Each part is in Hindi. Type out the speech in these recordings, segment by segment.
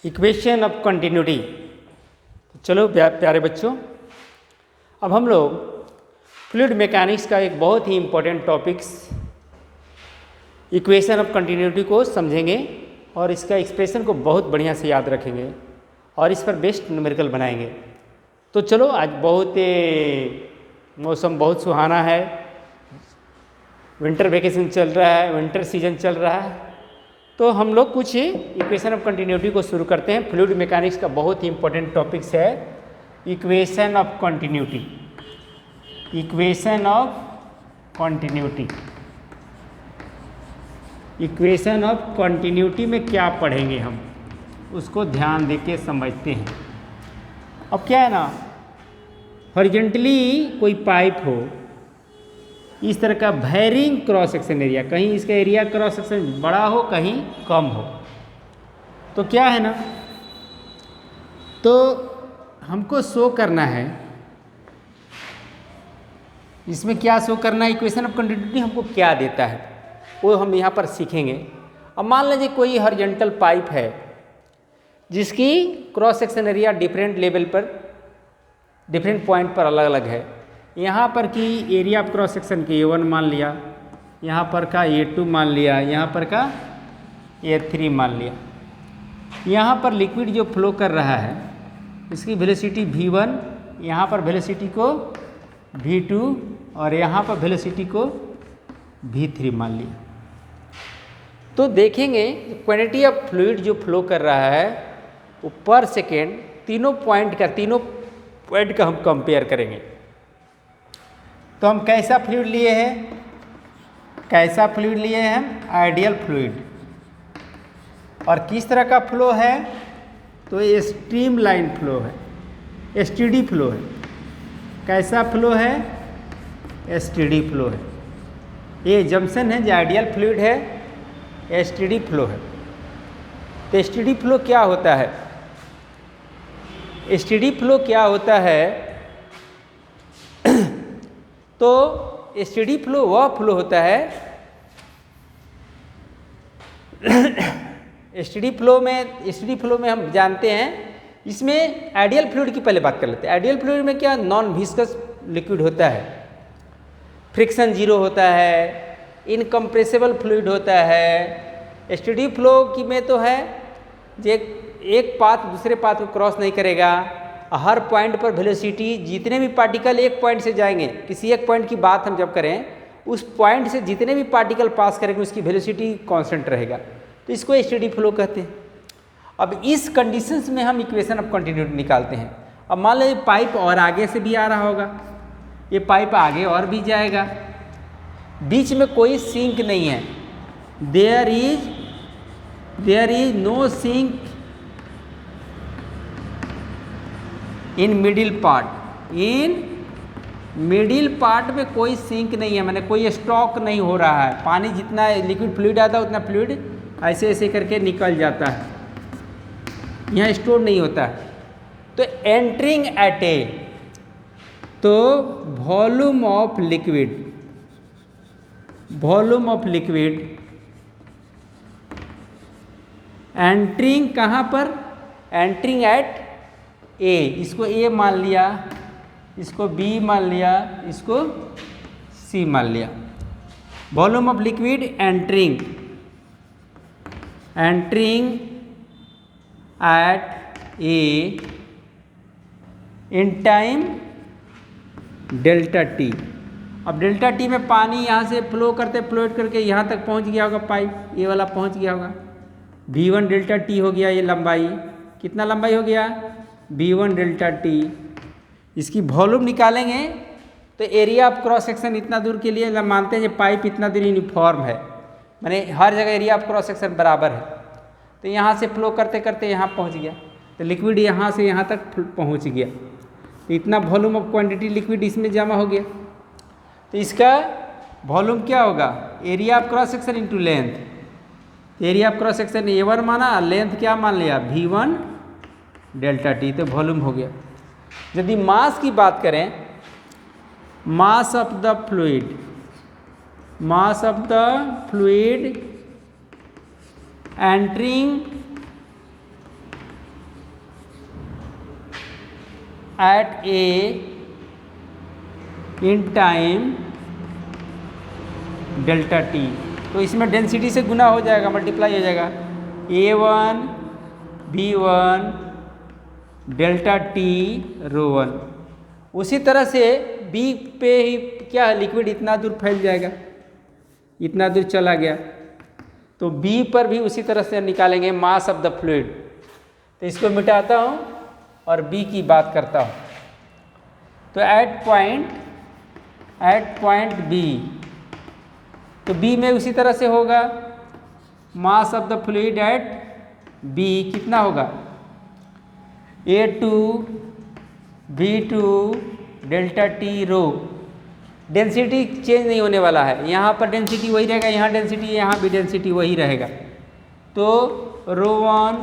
Equation of continuity. चलो प्यारे बच्चों, अब हम लोग फ्लूइड मैकेनिक्स का एक बहुत ही important topics equation of continuity को समझेंगे और इसका एक्सप्रेशन को बहुत बढ़िया से याद रखेंगे और इस पर बेस्ट न्यूमेरिकल बनाएंगे। तो चलो, आज मौसम बहुत सुहाना है, विंटर वेकेशन चल रहा है, विंटर सीजन चल रहा है, तो हम लोग कुछ इक्वेशन ऑफ कंटिन्यूटी को शुरू करते हैं। फ्लूइड मैकेनिक्स का बहुत ही इंपॉर्टेंट टॉपिक्स है equation of continuity. Equation of continuity, equation of continuity में क्या पढ़ेंगे हम, उसको ध्यान देके समझते हैं। अब क्या है ना, हॉरिजॉन्टली कोई पाइप हो, इस तरह का वेरिंग क्रॉस सेक्शन एरिया, कहीं इसका एरिया क्रॉस सेक्शन बड़ा हो, कहीं कम हो, तो क्या है ना, तो हमको शो करना है, इसमें क्या शो करना है, इक्वेशन ऑफ कंटिन्यूटी हमको क्या देता है वो हम यहाँ पर सीखेंगे। अब मान लीजिए कोई हॉरिजॉन्टल पाइप है जिसकी cross section area different level पर, डिफरेंट पॉइंट पर अलग अलग है। यहाँ पर की एरिया ऑफ क्रॉस सेक्शन की A1 मान लिया, यहाँ पर का A2 मान लिया, यहाँ पर का A3 मान लिया। यहाँ पर लिक्विड जो फ्लो कर रहा है इसकी वेलोसिटी V1, यहाँ पर वेलोसिटी को V2 और यहाँ पर वेलोसिटी को V3 मान लिया। तो देखेंगे क्वांटिटी ऑफ फ्लूइड जो फ्लो कर रहा है वो पर सेकेंड तीनों पॉइंट का हम कंपेयर करेंगे। तो हम कैसा फ्लूइड लिए हैं, कैसा फ्लूइड लिए हैं हम, आइडियल फ्लूइड। और किस तरह का फ्लो है, तो ये स्ट्रीम लाइन फ्लो है, एसटीडी फ्लो है। कैसा फ्लो है, एसटीडी फ्लो है। ये जंक्शन है जो आइडियल फ्लूइड है, एसटीडी फ्लो है। तो एसटीडी फ्लो क्या होता है, एसटीडी फ्लो क्या होता है, तो एसटीडी फ्लो वह फ्लो होता है, एसटीडी फ्लो में हम जानते हैं, इसमें आइडियल फ्लूइड की पहले बात कर लेते हैं। आइडियल फ्लूइड में क्या, नॉन विस्कस लिक्विड होता है, फ्रिक्शन जीरो होता है, इनकम्प्रेसिबल फ्लूइड होता है। एसटीडी फ्लो की में तो है जे एक पाथ दूसरे पाथ को क्रॉस नहीं करेगा, हर पॉइंट पर वेलोसिटी, जितने भी पार्टिकल एक पॉइंट से जाएंगे, किसी एक पॉइंट की बात हम जब करें, उस पॉइंट से जितने भी पार्टिकल पास करेंगे उसकी वेलोसिटी कांस्टेंट रहेगा, तो इसको एसटीडी फ्लो कहते हैं। अब इस कंडीशंस में हम इक्वेशन ऑफ कंटिन्यूटी निकालते हैं। अब मान लीजिए पाइप और आगे से भी आ रहा होगा, ये पाइप आगे और भी जाएगा, बीच में कोई सिंक नहीं है, there is no sink in middle part. In middle part में कोई सिंक नहीं है, माने कोई स्टॉक नहीं हो रहा है, पानी जितना लिक्विड फ्लूइड आता है उतना फ्लूइड ऐसे ऐसे करके निकल जाता है, यहाँ स्टोर नहीं होता है। तो एंटरिंग एट ए, तो volume of liquid, volume of liquid entering कहाँ पर, एंटरिंग एट ए, इसको ए मान लिया, इसको बी मान लिया, इसको सी मान लिया। Volume of liquid entering at A in time delta T. अब डेल्टा टी में पानी यहाँ से फ्लो करके यहाँ तक पहुँच गया होगा, पाइप ये वाला पहुँच गया होगा, V1 डेल्टा टी हो गया, ये लंबाई कितना लंबाई हो गया, V1 डेल्टा टी। इसकी वॉल्यूम निकालेंगे तो एरिया ऑफ क्रॉस सेक्शन इतना दूर के लिए हम मानते हैं कि पाइप इतना दूर यूनिफॉर्म है, माने हर जगह एरिया ऑफ क्रॉस सेक्शन बराबर है। तो यहाँ से फ्लो करते करते यहाँ पहुँच गया, तो लिक्विड यहाँ से यहाँ तक पहुँच गया, तो इतना वॉल्यूम ऑफ क्वांटिटी लिक्विड इसमें जमा हो गया। तो इसका वॉल्यूम क्या होगा, area of cross section into length. Area of cross section A1 माना, लेंथ क्या मान लिया, V1 डेल्टा टी, तो वॉल्यूम हो गया। यदि मास की बात करें, mass of the fluid, mass of the fluid entering at A in time delta T. तो इसमें डेंसिटी से गुना हो जाएगा, मल्टीप्लाई हो जाएगा, A1 B1 डेल्टा टी रो 1। उसी तरह से B पे ही क्या है, लिक्विड इतना दूर फैल जाएगा, इतना दूर चला गया, तो B पर भी उसी तरह से निकालेंगे मास ऑफ द फ्लूइड। तो इसको मिटाता हूँ और B की बात करता हूँ। तो एट पॉइंट B, तो B में उसी तरह से होगा mass of the fluid at B कितना होगा, A2 B2 delta T rho. Density change नहीं होने वाला है, यहाँ पर डेंसिटी वही रहेगा, यहाँ डेंसिटी, यहाँ भी डेंसिटी वही रहेगा। तो रो 1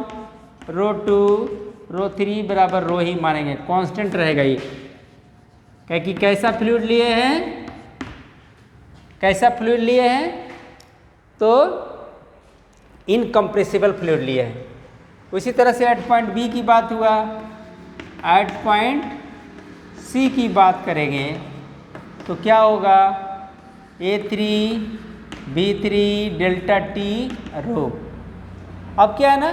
रो 2 रो 3 बराबर रो ही मानेंगे, कांस्टेंट रहेगा ये। क्या कि कैसा फ्लूइड लिए हैं, कैसा फ्लूइड लिए हैं, तो इनकम्प्रेसिबल फ्लूइड लिए हैं। उसी तरह से एट पॉइंट बी की बात हुआ, एट पॉइंट सी की बात करेंगे तो क्या होगा, A3 B3 डेल्टा टी रो। अब क्या है ना,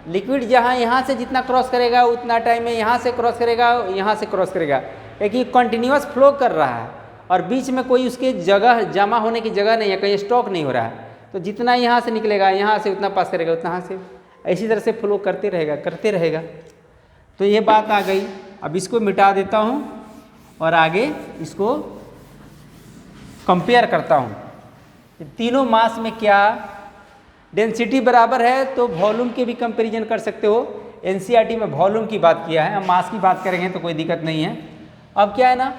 लिक्विड जहाँ यहाँ से जितना क्रॉस करेगा उतना टाइम में यहाँ से क्रॉस करेगा, यहाँ से क्रॉस करेगा, क्योंकि कंटिन्यूअस फ्लो कर रहा है और बीच में कोई उसके जगह जमा होने की जगह नहीं है, कहीं स्टॉक नहीं हो रहा है। तो जितना यहाँ से निकलेगा यहाँ से उतना पास करेगा, उतना यहाँ से, इसी तरह से फ्लो करते रहेगा। तो ये बात आ गई। अब इसको मिटा देता हूँ और आगे इसको कंपेयर करता हूँ। तीनों मास में क्या डेंसिटी बराबर है, तो वॉल्यूम के भी कंपैरिजन कर सकते हो। एनसीईआरटी में वॉल्यूम की बात किया है, हम मास की बात करेंगे तो कोई दिक्कत नहीं है। अब क्या है ना,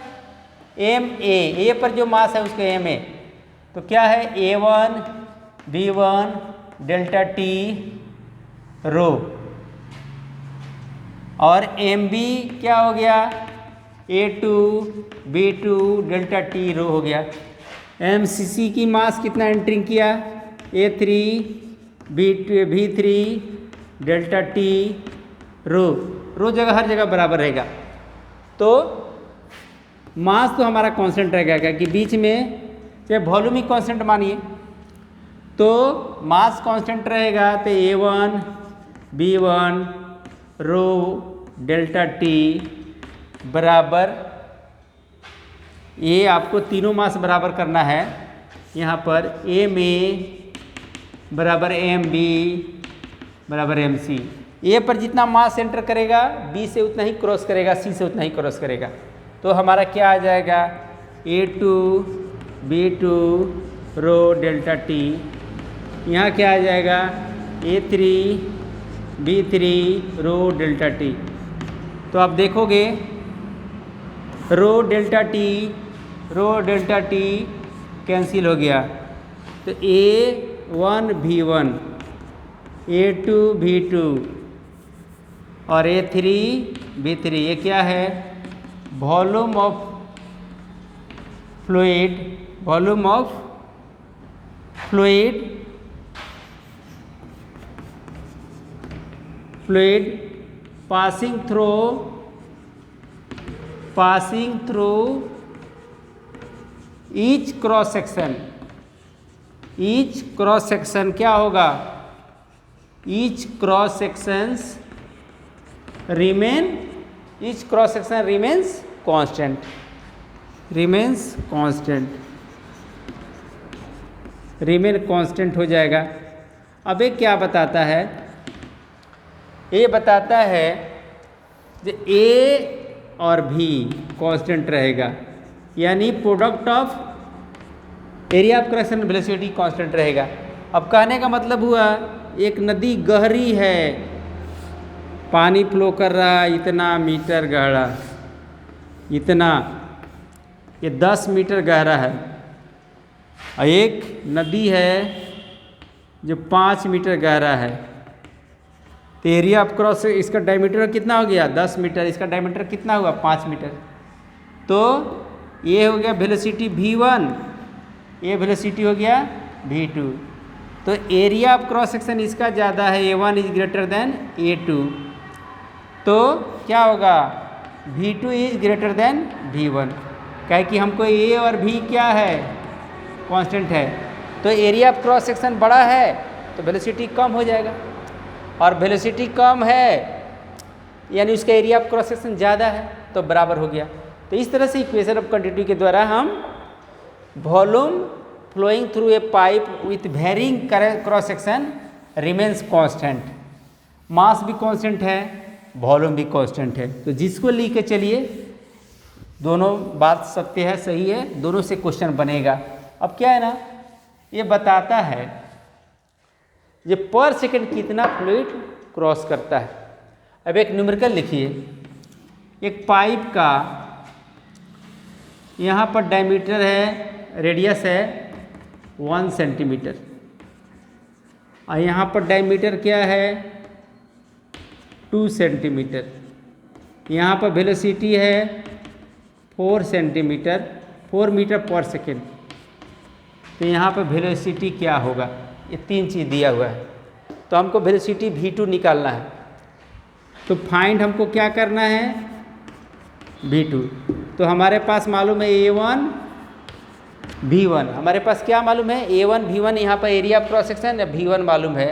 ए पर जो मास है उसके MA, तो क्या है A1 B1 डेल्टा टी रो, और MB क्या हो गया, A2 B2 डेल्टा टी रो हो गया। MCC की मास कितना एंटरिंग किया, A3 B3 डेल्टा टी रो जगह हर जगह बराबर रहेगा। तो मास तो हमारा कांस्टेंट रहेगा, क्योंकि बीच में चाहे वॉल्यूम ही कांस्टेंट मानिए, तो मास कांस्टेंट रहेगा। तो A1 B1 रो डेल्टा टी बराबर, ये आपको तीनों मास बराबर करना है। यहाँ पर MA बराबर MB बराबर MC। A पर जितना मास एंटर करेगा B से उतना ही क्रॉस करेगा, C से उतना ही क्रॉस करेगा। तो हमारा क्या आ जाएगा, A2 B2 रो डेल्टा टी, यहाँ क्या आ जाएगा, A3 B3 रो डेल्टा टी। तो आप देखोगे रो डेल्टा टी कैंसिल हो गया, तो A1 B1 A2 B2 और A3 B3, ये क्या है, volume of fluid passing through each cross section क्या होगा, each cross section remains constant हो जाएगा। अब ये क्या बताता है, ये बताता है कि A और B कांस्टेंट रहेगा, यानी product of area of cross section velocity constant रहेगा। अब कहने का मतलब हुआ, एक नदी गहरी है, पानी फ्लो कर रहा है इतना मीटर गहरा, इतना, ये 10 मीटर गहरा है, और एक नदी है जो 5 मीटर गहरा है। तो एरिया ऑफ क्रॉस, इसका डायमीटर कितना हो गया, 10 मीटर, इसका डायमीटर कितना हुआ, 5 मीटर। तो ये हो गया वेलोसिटी V1, ये वेलोसिटी हो गया V2। तो एरिया ऑफ क्रॉस सेक्शन इसका ज़्यादा है, A1 is greater than A2। तो क्या होगा, V2 is greater than V1, कहे कि हमको A और V क्या है, कांस्टेंट है, तो एरिया ऑफ क्रॉस सेक्शन बड़ा है तो वेलोसिटी कम हो जाएगा, और वेलोसिटी कम है यानी उसका एरिया ऑफ क्रॉस सेक्शन ज़्यादा है तो बराबर हो गया। तो इस तरह से इक्वेशन ऑफ कंटिन्यूटी के द्वारा हम volume flowing through a pipe with varying cross section remains constant, mass भी कांस्टेंट है, वॉल्यूम भी कांस्टेंट है। तो जिसको लेके चलिए दोनों बात सत्य है, सही है, दोनों से क्वेश्चन बनेगा। अब क्या है ना, ये बताता है ये पर सेकंड कितना फ्लूइड क्रॉस करता है। अब एक न्यूमेरिकल लिखिए, एक पाइप का यहाँ पर डायमीटर है, रेडियस है 1 सेंटीमीटर, और यहाँ पर डायमीटर क्या है 2 सेंटीमीटर, यहाँ पर वेलोसिटी है 4 सेंटीमीटर, 4 मीटर पर सेकेंड। तो यहाँ पर वेलोसिटी क्या होगा, ये 3 चीज़ दिया हुआ है, तो हमको वेलोसिटी V2 निकालना है। तो फाइंड हमको क्या करना है V2, तो हमारे पास मालूम है A1 V1, हमारे पास क्या मालूम है A1 V1, यहाँ पर area of cross section V1 मालूम है,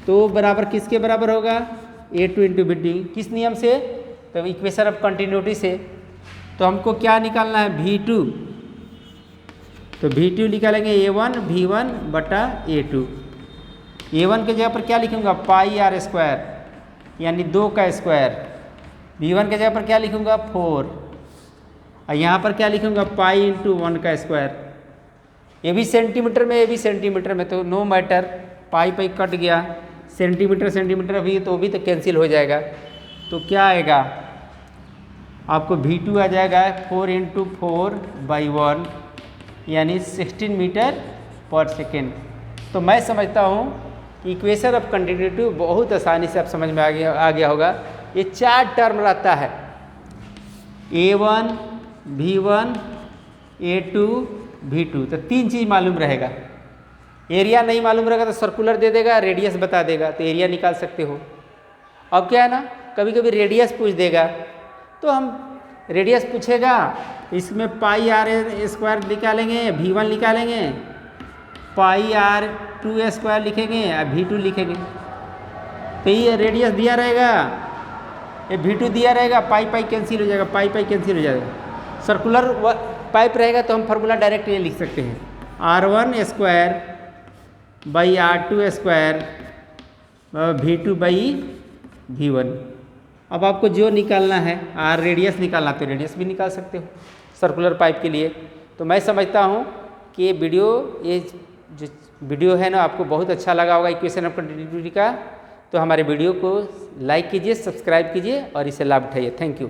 तो बराबर किसके बराबर होगा A2 इंटू V2, किस नियम से, तो इक्वेशन ऑफ कंटिन्यूटी से। तो हमको क्या निकालना है V2, तो V2 निकालेंगे A1 V1 बटा A2। A1 के जगह पर क्या लिखूंगा पाई R स्क्वायर यानी 2 का स्क्वायर, V1 के जगह पर क्या लिखूंगा 4, और यहाँ पर क्या लिखूंगा पाई इंटू 1 का स्क्वायर। ये भी सेंटीमीटर में, ये भी सेंटीमीटर में, तो नो मैटर, पाई पाई कट गया, सेंटीमीटर सेंटीमीटर भी तो भी तो कैंसिल हो जाएगा। तो क्या आएगा आपको V2 आ जाएगा 4 इंटू 4 बाई 1 यानी 16 मीटर पर सेकेंड। तो मैं समझता हूँ कि इक्वेशन ऑफ कंटिन्यूटी बहुत आसानी से आप समझ में आ गया होगा। ये 4 टर्म रहता है, A1 V1 A2 V2, तो 3 चीज़ मालूम रहेगा। एरिया नहीं मालूम रहेगा तो सर्कुलर दे देगा, रेडियस बता देगा, तो एरिया निकाल सकते हो। अब क्या है ना, कभी कभी रेडियस पूछ देगा, तो हम रेडियस पूछेगा इसमें पाई R स्क्वायर निकालेंगे, V1 निकालेंगे, पाई R2 स्क्वायर लिखेंगे और V2 लिखेंगे। तो ये रेडियस दिया रहेगा, ये V2 दिया रहेगा, पाई पाई कैंसिल हो जाएगा, पाई पाई कैंसिल हो जाएगा। सर्कुलर पाइप रहेगा तो हम फार्मूला डायरेक्ट ये लिख सकते हैं R1 square by R2 square V2 by V1। अब आपको जो निकालना है, R रेडियस निकालना तो रेडियस भी निकाल सकते हो सर्कुलर पाइप के लिए। तो मैं समझता हूँ कि ये जो वीडियो है ना आपको बहुत अच्छा लगा होगा इक्वेशन ऑफ कंटिन्यूटी का। तो हमारे वीडियो को लाइक कीजिए, सब्सक्राइब कीजिए और इसे लाभ उठाइए। Thank you.